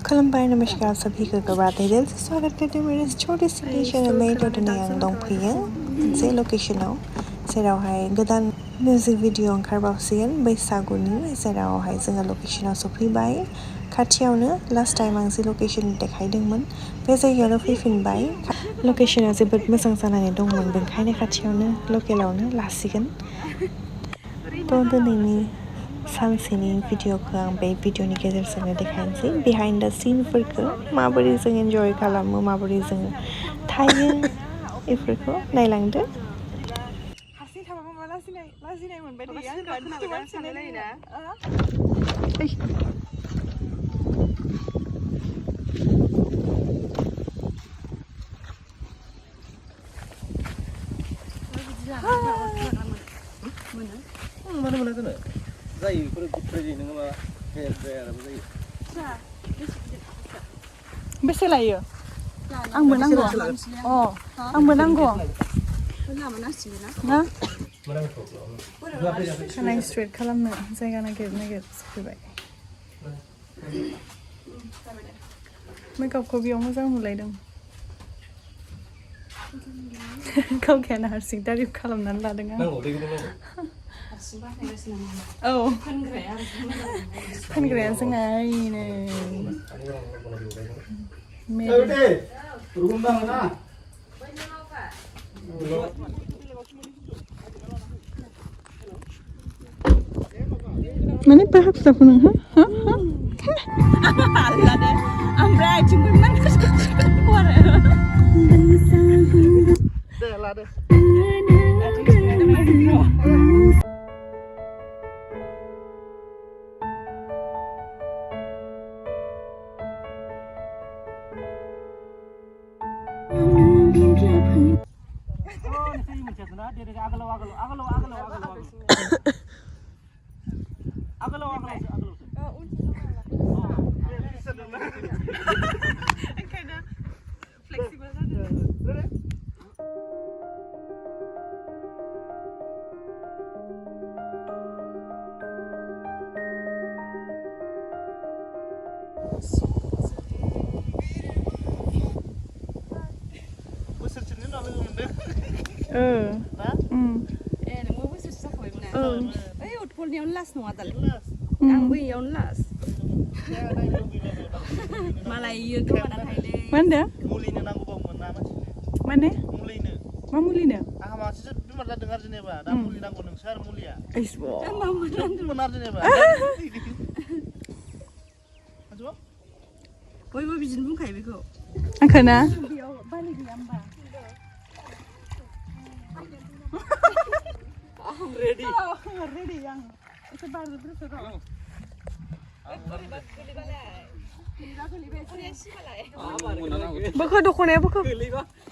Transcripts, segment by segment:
खुलुमबाय नमस्कार सभी को गवाते दिल से स्वागत करते हैं मेरे छोटे से चैनल में तो दिनै आं दंफैयो मोनसे लकेशनाव जेरावहाय गोदान मिउजिक भिडिअ ओंखारबावसिगोन बैसागुनि जेरावहाय जोङो लकेशनाव सफैबाय खाथियावनो लास्ट टाइम आं जे लकेशन देखायदोंमोन बे जायगायावनो फैफिनबाय लकेशना जोबोद मोजां जानानै दंमोन बेनिखायनो खाथियावनो लकेलावनो लासिगोन थ' दिनैनि सानसेनि भिडिअखौ आं बे भिडिअनि गेजेरजोंनो देखायनोसै बिहाइन्ड द सिनफोरखौ माबोरै जों एन्जय खालामो माबोरै जों थायो बेफोरखौ नायलांदो हारसिं थाबाबो मा लाजिनाय मोनबाय थायो आं खोनाबाय सानलायलायोना mana mana tuh zayu pergi nengah apa hair zayu बेसे लायो आंबो नांगौ आंबो नांगौ ना खानाय स्ट्रेट खालामनो जायगा नागिर सफैबाय मेकआपखौ बेयाव मोजां नुलायदों गावखायानो हारसिं तारिफ खालामनानै लादों आं औ फानग्राया जोंहा माने bahasa pun Allah deh ambil cuma mana keluar deh lah deh Utpolnya las no ada las, ang bui yang las. Malay itu mana Thailand? Mana? Mulina nanggu bang mana macam? Mana? Mulina. Mana mulina? Ah masih cuma dengar jeneba, dah muli nanggu nungsar mulia. Isbo. Benar jeneba. Aduh? Boy boy bijin pun kayak begitu. Angkana? Balik dia mbak. I'm ready. I'm ready yang. Itu baru terus tu. Bukan Dokhona bukan.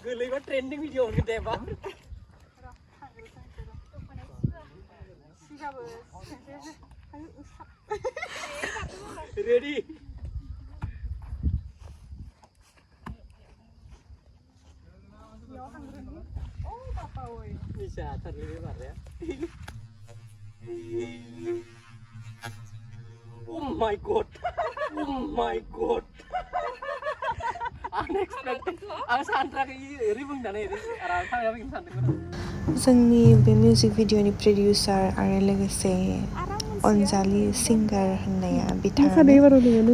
Geliba trending video kita apa? Ready. Oh, papa oi. Bisa terlibat ya. Oh my god. Oh my god. Unexpected. Aku santrak ini ribung dan ini arah saya bikin santrak. जोंनि बे music भिडिअनि producer आरो लोगोसे अनजालि सिंगार होननाया बिथाङानो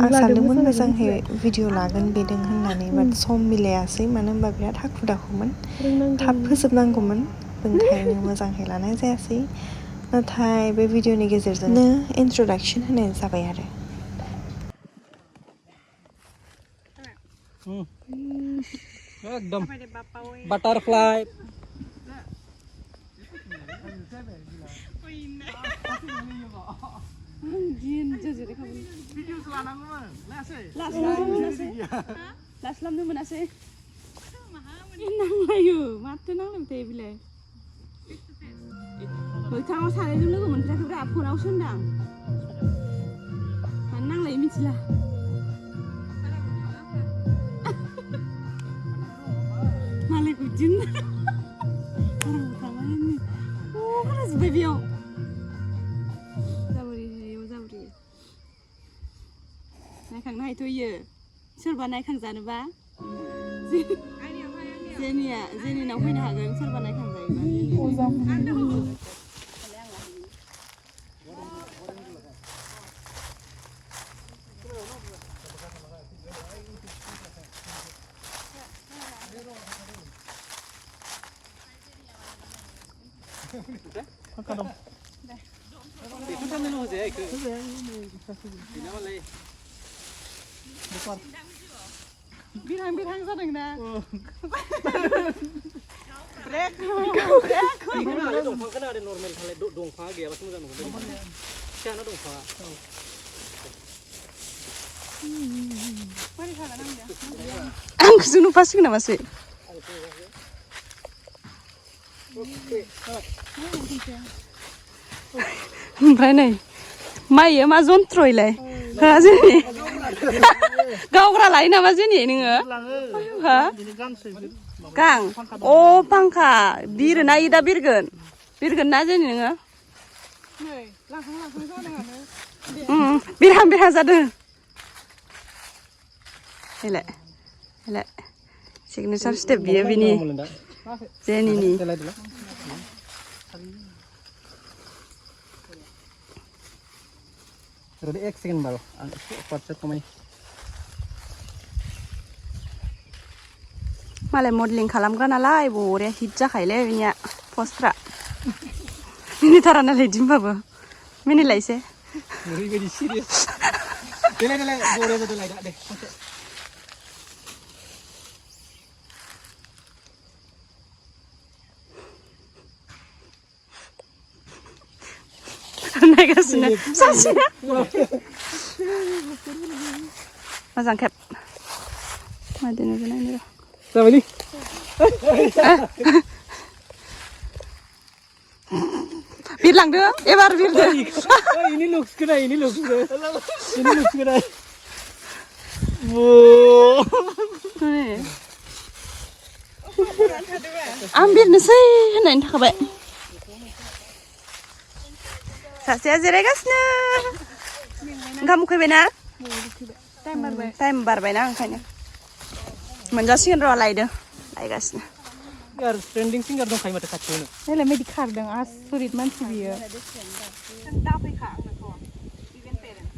आं सानदोंमोन मोजांहै भिडिअ लागोन बेदों होननानै बाट सम मिलायासै मानो होनबा बिराद हाखु दाखुमोन थाब फोजोबनांगौमोन ओंखायनो मोजांहै लानाय जायासै नाथाय बे भिडिअनि गेजेरजोंनो इन्ट्रडाक्सन होनाय जाबाय आरो एकदम butterfly Las lam tu mana sih? Nang layu, mati nang lam teh bila. Kalau saya dulu kan kita kerja apa nak sendang. Nang layu micilah. Malah kucing. Orang utama ini. Oh, kan sebaby yang. Zaburi. नायखांनो हायथ'यो सोरबा नायखांजानोबा जेनिनाव फैनो हागोन सोरबा नायखांजायोबा बिरहां जादों ना break दंफांखौ आरो normal थालाय दंफाङा गैयाबासो मोजां नंगौ फिसाना दंफाङा आंखौसो नुफासिगोन नामासो ओमफ्राय नै माइयो मा जन्थ्र इलाय जेनि गावग्रा लायो नामा जेनि नोङो हा गां अ फांखा बिरोना दा बिरगोन ना जेनि नोङो बिरहां जादों हेले सिगनेचार स्टेप बियो बिनि जेनिनि Rode X second baru, part kemana? Malah modeling खालामग्रा नालाय बरिया हिट जाखायोलै बिनिया पस्टफ्रा मिनिथारा नालाय दिमबाबो मिनिलायसे ओरैबायदि सिरियास देलाय बरिया जादोलाय दा दे नायगासिनो सासेया मोजां खेब मादिनो नायनो र' जाबायलै बिरलांदो एबार बिरदो ini looks good आं बिरनोसै होननानै थाखाबाय सासेया जिरायगासिनो ओंखाम उखैबायना टाइम बारबायना ओंखायनो मोनजासिगोन र' लायगासिनो ट्रेन्डिं सिंगार दंखायो माथो खाथियावनो नायलाय मायदि खारदों आसरित मानसि बियो दाफैखा आंनोथ' इभेन्ट पेरेन्ट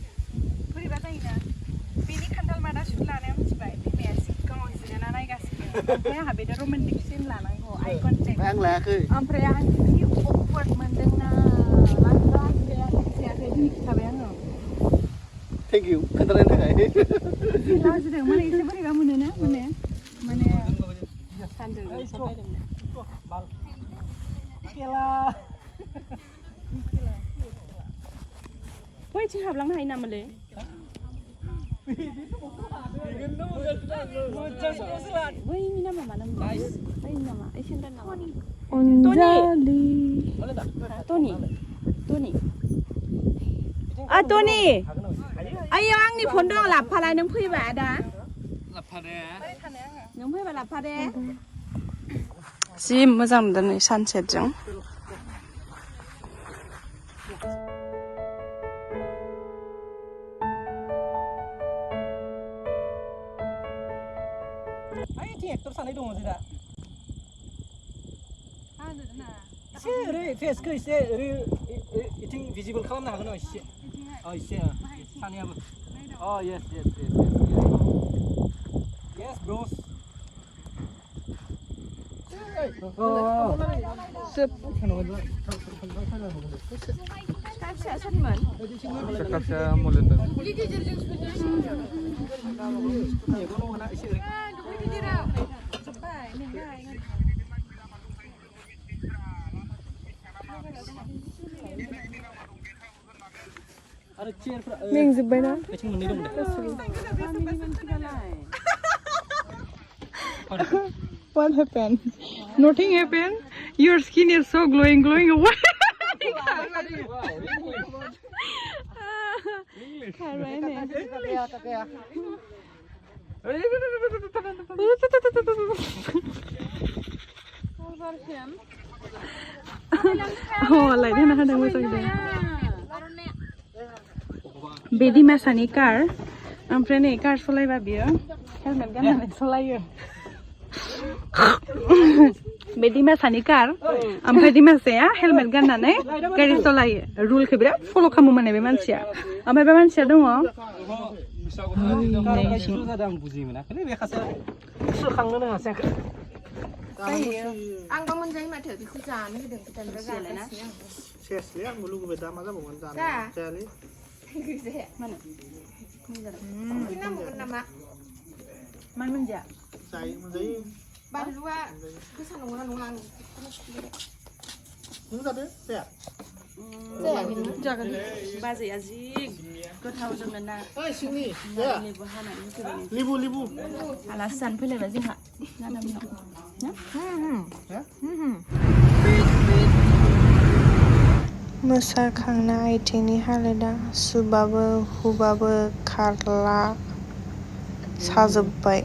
बोरैबा जायोना बेनि खान्थाल मादा सुट लानाया मिथिबाय बिमाया सिगाङाव जिरायना नायगासिनो ओमफ्राय आंहा बेनो रमान्टिक सिन लानांगौ आइ कन्टेक्ट आं लायाखै ओमफ्राय आं जि अकवार्ड मोनदोंना खिथाबाय आङो थेंक इउ खोन्थानायनि थाखाय लाजिदों माने एसे बोरैबा मोनोना माने सानदों बैथिं हाबलांनो हायो नामालै बैनि नामा मा नाम बैनि नामा ओइ सेन्टार नामा टनि टनि आयो आंनि फन दं लाबफालाय नों फैबा दा नों फैबा लाबफा दे जि मोजां मोनदों नै सानसेटजों एक्टर सानै दङ जोंना एसे ओरै फेसखौ एसे ओरै इथिं भिजिबल खालामनो हागोन एसे एसे सानैयाबो yes bros मेंजोब्बायना What happened? Nothing happened. Your skin is so glowing. What? लायनो हादों मोजां बेदि मासानि कार ओमफ्राय नै कार सलायबा बियो हेलमेट गाननानै सलायो बे दिमासानि कार ओमफ्राय दिमासाया हेलमेट गाननानै गारि सलायो रुलखौ बिराद फल' खालामो माने बे मानसिया ओमफ्राय बे मानसिया दङ आंबो मोनजायो माथो बेखौ जानो होदों भुटाननिफ्राय जालायना सेसलै आंबो लुगैबाय दा मा जाबावगोन जानो जायालै गैजाया मानो नांबावगोन नामा मानो मोनजाया जायो मोनजायो बानलुआ गोसा नङा नङा आं नों जादो जाया जाया नोङो जागोन बाजैया जि गोथाव जोंनो ना ओइ सिंनि जाया लेबु हानानै होफैबाय लिबु लिबु आलासि जानो फैलायबाय जोंहा मोसाखांना आथिंनि हालोदा सुबाबो हुबाबो खारला साजोब्बाय